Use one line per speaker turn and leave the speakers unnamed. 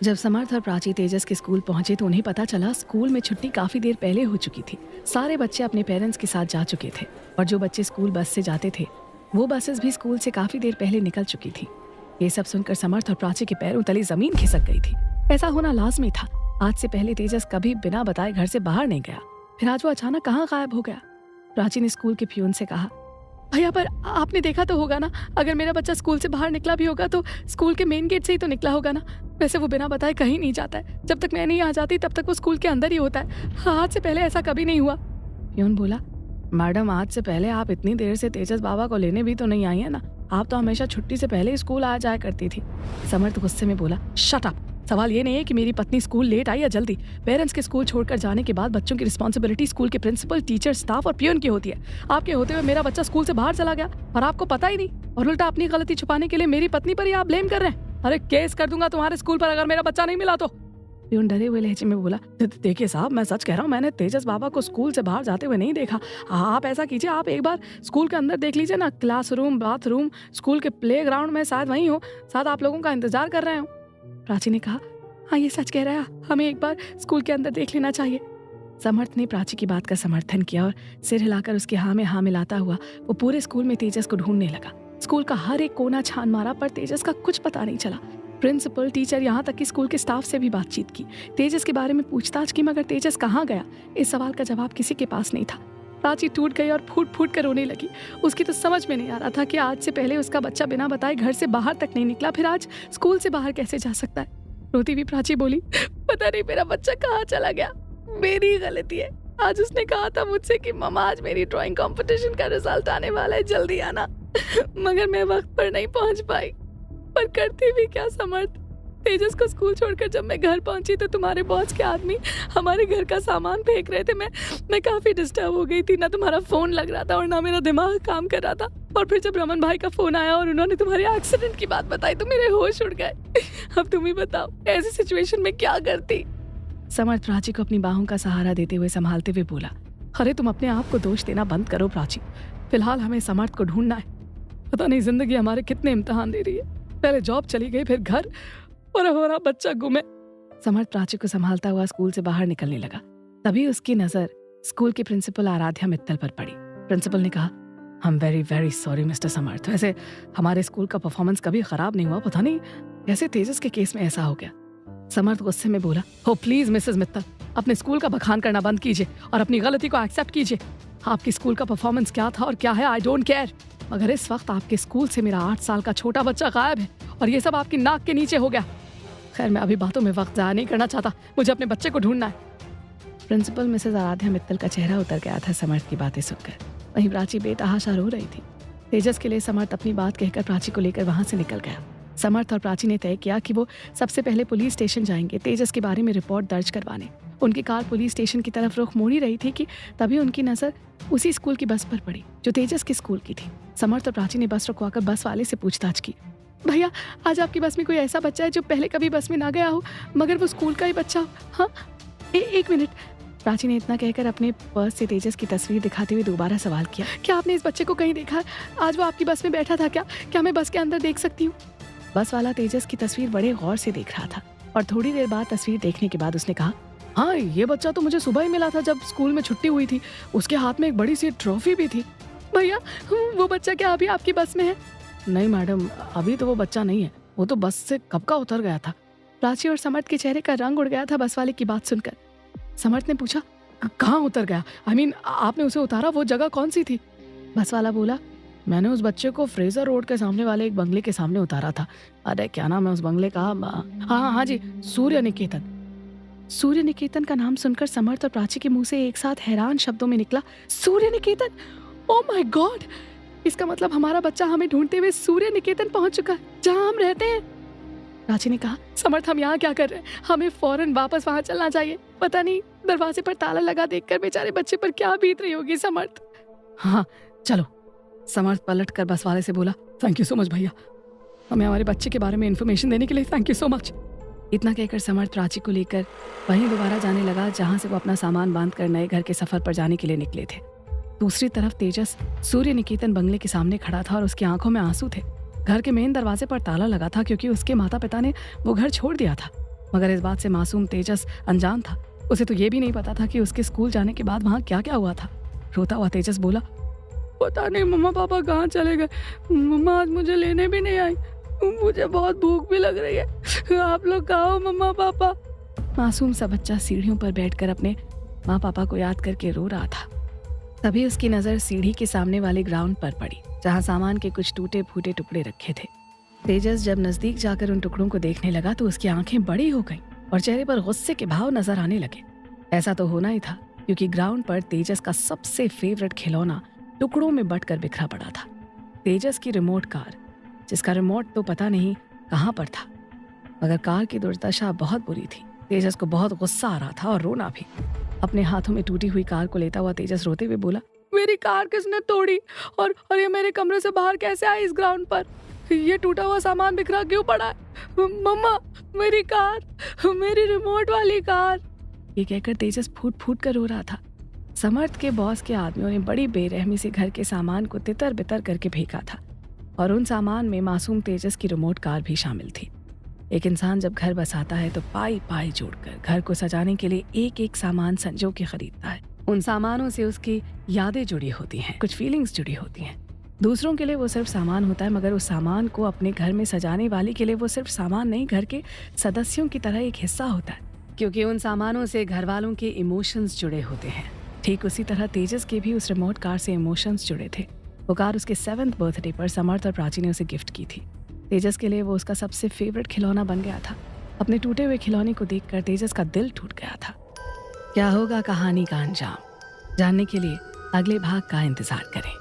जब समर्थ और प्राची तेजस के स्कूल पहुंचे तो उन्हें पता चला स्कूल में छुट्टी काफी देर पहले हो चुकी थी। सारे बच्चे अपने पेरेंट्स के साथ जा चुके थे और जो बच्चे स्कूल बस से जाते थे वो बसेस भी स्कूल से काफी देर पहले निकल चुकी थी। ये सब सुनकर समर्थ और प्राची के पैरों तले जमीन खिसक गई थी। ऐसा होना लाजमी था। आज से पहले तेजस कभी बिना बताए घर से बाहर नहीं गया, फिर आज वो अचानक कहाँ गायब हो गया। प्राची ने स्कूल के प्यून से कहा, भैया पर आपने देखा तो होगा ना, अगर मेरा बच्चा स्कूल से बाहर निकला भी होगा तो स्कूल के मेन गेट से ही तो निकला होगा ना। वैसे वो बिना बताए कहीं नहीं जाता है, जब तक मैं नहीं आ जाती तब तक वो स्कूल के अंदर ही होता है। आज से पहले ऐसा कभी नहीं हुआ। प्यून बोला, मैडम आज से पहले आप इतनी देर से तेजस बाबा को लेने भी तो नहीं आई है ना, आप तो हमेशा छुट्टी से पहले स्कूल आ जाया करती थी। समर्थ गुस्से में बोला, शट अप। सवाल ये नहीं है कि मेरी पत्नी स्कूल लेट आई या जल्दी। पेरेंट्स के स्कूल छोड़कर जाने के बाद बच्चों की रिस्पॉन्सिबिलिटी स्कूल के प्रिंसिपल, टीचर, स्टाफ और पियून की होती है। आपके होते हुए मेरा बच्चा स्कूल से बाहर चला गया और आपको पता ही नहीं, और उल्टा अपनी गलती छुपाने के लिए मेरी पत्नी पर ही आप ब्लेम कर रहे हैं। अरे केस कर दूंगा तुम्हारे स्कूल पर अगर मेरा बच्चा नहीं मिला तो। पियून डरे हुए लहजे में बोला, देखिए साहब, मैं सच कह रहा हूँ, मैंने तेजस बाबा को स्कूल से बाहर जाते हुए नहीं देखा। आप ऐसा कीजिए, आप एक बार स्कूल के अंदर देख लीजिए ना, क्लासरूम, बाथरूम, स्कूल के प्लेग्राउंड में शायद वहीं हो, शायद आप लोगों का इंतजार कर रहे हो। प्राची ने कहा, हाँ ये सच कह रहा है, हमें एक बार स्कूल के अंदर देख लेना चाहिए। समर्थ ने प्राची की बात का समर्थन किया और सिर हिलाकर उसके हाँ में हाँ मिलाता हुआ वो पूरे स्कूल में तेजस को ढूंढने लगा। स्कूल का हर एक कोना छान मारा पर तेजस का कुछ पता नहीं चला। प्रिंसिपल, टीचर, यहाँ तक कि स्कूल के स्टाफ से भी बातचीत की, तेजस के बारे में पूछताछ की, मगर तेजस कहाँ गया इस सवाल का जवाब किसी के पास नहीं था। प्राची टूट गई और फूट फूट कर रोने लगी। उसकी तो समझ में नहीं आ रहा था कि आज से पहले उसका बच्चा बिना बताए घर से बाहर तक नहीं निकला, फिर आज स्कूल से बाहर कैसे जा सकता है। रोती हुई प्राची बोली, पता नहीं मेरा बच्चा कहाँ चला गया, मेरी गलती है। आज उसने कहा था मुझसे कि मम्मा आज मेरी ड्राइंग कंपटीशन का रिजल्ट आने वाला है, जल्दी आना, मगर मैं वक्त पर नहीं पहुंच पाई। पर करती भी क्या समर्थ। तेजस को स्कूल छोड़कर जब मैं घर पहुंची तो तुम्हारे बॉस के आदमी हमारे घर का सामान फेंक रहे थे। मैं काफी डिस्टर्ब हो गई थी, ना तुम्हारा फोन लग रहा था और ना मेरा दिमाग काम कर रहा था। और फिर जब रमन भाई का फोन आया और उन्होंने तुम्हारे एक्सीडेंट की बात बताई तो मेरे होश उड़ गए। अब तुम ही बताओ ऐसी सिचुएशन में क्या करती। समर्थ प्राची को अपनी बाहों का सहारा देते हुए संभालते हुए बोला, अरे तुम अपने आप को दोष देना बंद करो प्राची, फिलहाल हमें समर्थ को ढूंढना है। पता नहीं जिंदगी हमारे कितने इम्तिहान दे रही है, पहले जॉब चली गई, फिर घर, और हमारा बच्चा गुम है। समर्थ प्राची को संभालता हुआ स्कूल से बाहर निकलने लगा। तभी उसकी नजर स्कूल की प्रिंसिपल आराध्या मित्तल पर पड़ी। प्रिंसिपल ने कहा, I am very very sorry mister Samarth, वैसे हमारे स्कूल का परफॉर्मेंस कभी खराब नहीं हुआ, पता नहीं कैसे तेजस के केस में ऐसा हो गया। समर्थ गुस्से में बोला, हो प्लीज मिसेस मित्तल, अपने स्कूल का बखान करना बंद कीजिए और अपनी गलती को एक्सेप्ट कीजिए। आपकी स्कूल का परफॉर्मेंस क्या था और क्या है आई डोंट केयर, मगर इस वक्त आपके स्कूल से मेरा 8 साल का छोटा बच्चा गायब है और ये सब आपकी नाक के नीचे हो गया। खैर मैं अभी बातों में वक्त जाया नहीं करना चाहता, मुझे अपने बच्चे को ढूंढना है। प्रिंसिपल मिसेस आराध्या मित्तल का चेहरा उतर गया था समर्थ की बातें सुनकर। वहीं प्राची बेतहाशा रो रही थी। तेजस के लिए समर्थ अपनी बात कहकर प्राची को लेकर वहां से निकल गया। समर्थ और प्राची ने तय किया कि वो सबसे पहले पुलिस स्टेशन जाएंगे तेजस के बारे में रिपोर्ट दर्ज करवाने। उनकी कार पुलिस स्टेशन की तरफ रुख मोड़ ही रही थी कि तभी उनकी नजर उसी स्कूल की बस पर पड़ी जो तेजस के स्कूल की थी। समर्थ और प्राची ने बस रुकवाकर बस वाले से पूछताछ की, भैया आज आपकी बस में कोई ऐसा बच्चा है जो पहले कभी बस में ना गया हो मगर वो स्कूल का ही बच्चा हो? हाँ एक मिनट। प्राची ने इतना कहकर अपने पर्स से तेजस की तस्वीर दिखाते हुए दोबारा सवाल किया, क्या आपने इस बच्चे को कहीं देखा? आज वो आपकी बस में बैठा था क्या मैं बस के अंदर देख सकती हूँ? बस वाला तेजस की तस्वीर बड़े गौर से देख रहा था और थोड़ी देर बाद तस्वीर देखने के बाद उसने कहा, हाँ ये बच्चा तो मुझे सुबह ही मिला था जब स्कूल में छुट्टी हुई थी, उसके हाथ में एक बड़ी सी ट्रॉफी भी थी। भैया वो बच्चा क्या अभी आपकी बस में है? नहीं मैडम, अभी तो वो बच्चा नहीं है, वो तो बस से कब का उतर गया था। प्राची और समर्थ के चेहरे का रंग उड़ गया था बस वाले की बात सुनकर। समर्थ ने पूछा, कहाँ उतर गया? आई मीन आपने उसे उतारा, वो जगह कौन सी थी? बस वाला बोला, मैंने उस बच्चे को फ्रेजर रोड के सामने वाले एक बंगले के सामने उतारा था। अरे क्या नाम है उस बंगले का? हाँ जी, सूर्य निकेतन। सूर्य निकेतन का नाम सुनकर समर्थ और प्राची के मुंह से एक साथ हैरान शब्दों में निकला, सूर्य निकेतन, ओह माय गॉड, इसका मतलब हमारा बच्चा हमें ढूंढते हुए सूर्य निकेतन पहुंच चुका है जहां हम रहते हैं। प्राची ने कहा, समर्थ हम यहाँ क्या कर रहे हैं? हमें फौरन वापस वहां चलना चाहिए। पता नहीं दरवाजे पर ताला लगा देखकर बेचारे बच्चे पर क्या बीत रही होगी समर्थ। हाँ चलो। समर्थ पलट कर बस वाले से बोला, थैंक यू सो मच भैया, हमें हमारे बच्चे के बारे में इन्फॉर्मेशन देने के लिए थैंक यू सो मच। इतना कहकर समर्थ प्राची को लेकर वहीं दोबारा जाने लगा जहां से वो अपना सामान बांध कर नए घर के सफर पर जाने के लिए निकले थे। दूसरी तरफ तेजस सूर्य निकेतन बंगले के सामने खड़ा था और उसकी आंखों में आंसू थे। घर के मेन दरवाजे पर ताला लगा था क्योंकि उसके माता पिता ने वो घर छोड़ दिया था। मगर इस बात से मासूम तेजस अनजान था। उसे तो ये भी नहीं पता था कि उसके स्कूल जाने के बाद वहाँ क्या क्या हुआ था। रोता हुआ तेजस बोला, पता नहीं मम्मा पापा कहाँ चले गए, मम्मा आज मुझे लेने भी नहीं आई, मुझे बहुत भूख भी लग रही है, आप लोग कहाँ हो मम्मा पापा। मासूम सा बच्चा सीढ़ियों पर बैठकर अपने माँ पापा को याद करके रो रहा था। तभी उसकी नज़र सीढ़ी के सामने वाले ग्राउंड पर पड़ी, जहाँ सामान के कुछ टूटे फूटे टुकड़े रखे थे। तेजस जब नजदीक जाकर उन टुकड़ों को देखने लगा तो उसकी आंखें बड़ी हो गईं और चेहरे पर गुस्से के भाव नजर आने लगे। ऐसा तो होना ही था, क्योंकि ग्राउंड पर तेजस का सबसे फेवरेट खिलौना टुकड़ों में बंटकर बिखरा पड़ा था। तेजस की रिमोट कार, जिसका रिमोट तो पता नहीं कहाँ पर था, मगर कार की दुर्दशा बहुत बुरी थी। तेजस को बहुत गुस्सा आ रहा था और रोना भी। अपने हाथों में टूटी हुई कार को लेता हुआ तेजस रोते हुए बोला, मेरी कार किसने तोड़ी और ये मेरे कमरे से बाहर कैसे आई इस ग्राउंड पर? ये टूटा हुआ सामान बिखरा क्यों पड़ा है? मम्मा, मेरी कार, मेरी रिमोट वाली कार। ये कहकर तेजस फूट फूट कर रो रहा था। समर्थ के बॉस के आदमियों ने बड़ी बेरहमी से घर के सामान को तितर बितर करके फेंका था और उन सामान में मासूम तेजस की रिमोट कार भी शामिल थी। एक इंसान जब घर बसाता है तो पाई पाई जोड़कर घर को सजाने के लिए एक एक सामान संजो के खरीदता है। उन सामानों से उसकी यादें जुड़ी होती हैं, कुछ फीलिंग्स जुड़ी होती हैं। दूसरों के लिए वो सिर्फ सामान होता है, मगर उस सामान को अपने घर में सजाने वाली के लिए वो सिर्फ सामान नहीं, घर के सदस्यों की तरह एक हिस्सा होता है, क्योंकि उन सामानों से घर वालों के इमोशंस जुड़े होते हैं। ठीक उसी तरह तेजस के भी उस रिमोट कार से इमोशंस जुड़े थे। वो कार उसके 7th बर्थडे पर समर्थ और प्राची ने उसे गिफ्ट की थी। तेजस के लिए वो उसका सबसे फेवरेट खिलौना बन गया था। अपने टूटे हुए खिलौने को देखकर तेजस का दिल टूट गया था। क्या होगा कहानी का अंजाम, जानने के लिए अगले भाग का इंतजार करें।